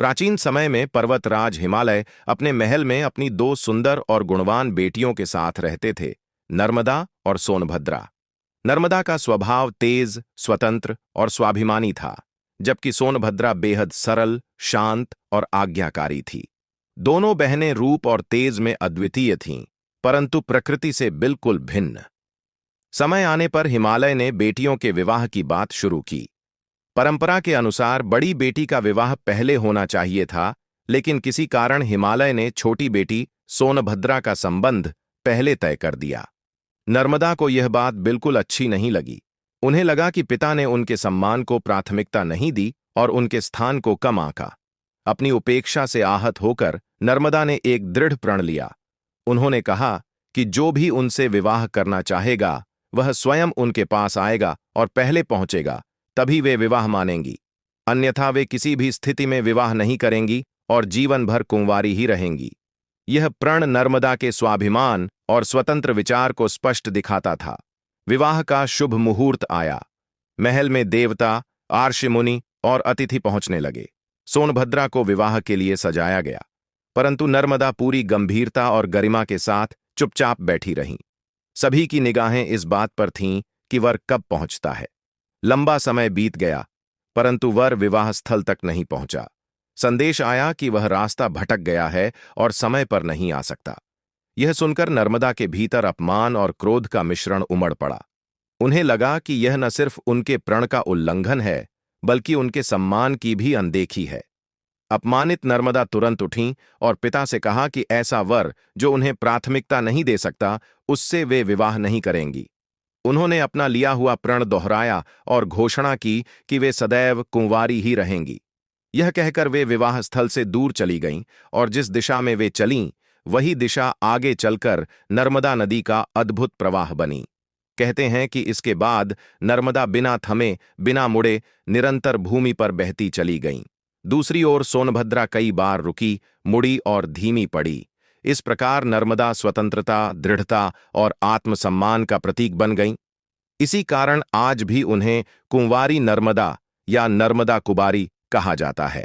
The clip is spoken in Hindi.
प्राचीन समय में पर्वतराज हिमालय अपने महल में अपनी दो सुंदर और गुणवान बेटियों के साथ रहते थे, नर्मदा और सोनभद्रा। नर्मदा का स्वभाव तेज, स्वतंत्र और स्वाभिमानी था, जबकि सोनभद्रा बेहद सरल, शांत और आज्ञाकारी थी। दोनों बहनें रूप और तेज में अद्वितीय थीं, परंतु प्रकृति से बिल्कुल भिन्न। समय आने पर हिमालय ने बेटियों के विवाह की बात शुरू की। परंपरा के अनुसार बड़ी बेटी का विवाह पहले होना चाहिए था, लेकिन किसी कारण हिमालय ने छोटी बेटी सोनभद्रा का संबंध पहले तय कर दिया। नर्मदा को यह बात बिल्कुल अच्छी नहीं लगी। उन्हें लगा कि पिता ने उनके सम्मान को प्राथमिकता नहीं दी और उनके स्थान को कम आंका। अपनी उपेक्षा से आहत होकर नर्मदा ने एक दृढ़ प्रण लिया। उन्होंने कहा कि जो भी उनसे विवाह करना चाहेगा, वह स्वयं उनके पास आएगा और पहले पहुंचेगा, तभी वे विवाह मानेंगी। अन्यथा वे किसी भी स्थिति में विवाह नहीं करेंगी और जीवन भर कुंवारी ही रहेंगी। यह प्रण नर्मदा के स्वाभिमान और स्वतंत्र विचार को स्पष्ट दिखाता था। विवाह का शुभ मुहूर्त आया। महल में देवता, आर्षि मुनि और अतिथि पहुंचने लगे। सोनभद्रा को विवाह के लिए सजाया गया, परंतु नर्मदा पूरी गंभीरता और गरिमा के साथ चुपचाप बैठी रहीं। सभी की निगाहें इस बात पर थीं कि वर कब पहुंचता है। लंबा समय बीत गया, परंतु वर विवाह स्थल तक नहीं पहुंचा। संदेश आया कि वह रास्ता भटक गया है और समय पर नहीं आ सकता। यह सुनकर नर्मदा के भीतर अपमान और क्रोध का मिश्रण उमड़ पड़ा। उन्हें लगा कि यह न सिर्फ उनके प्रण का उल्लंघन है, बल्कि उनके सम्मान की भी अनदेखी है। अपमानित नर्मदा तुरंत उठीं और पिता से कहा कि ऐसा वर जो उन्हें प्राथमिकता नहीं दे सकता, उससे वे विवाह नहीं करेंगी। उन्होंने अपना लिया हुआ प्रण दोहराया और घोषणा की कि वे सदैव कुंवारी ही रहेंगी। यह कहकर वे विवाह स्थल से दूर चली गईं और जिस दिशा में वे चलीं, वही दिशा आगे चलकर नर्मदा नदी का अद्भुत प्रवाह बनी। कहते हैं कि इसके बाद नर्मदा बिना थमे, बिना मुड़े निरंतर भूमि पर बहती चली गईं। दूसरी ओर सोनभद्रा कई बार रुकी, मुड़ी और धीमी पड़ी। इस प्रकार नर्मदा स्वतंत्रता, दृढ़ता और आत्मसम्मान का प्रतीक बन गईं। इसी कारण आज भी उन्हें कुंवारी नर्मदा या नर्मदा कुबारी कहा जाता है।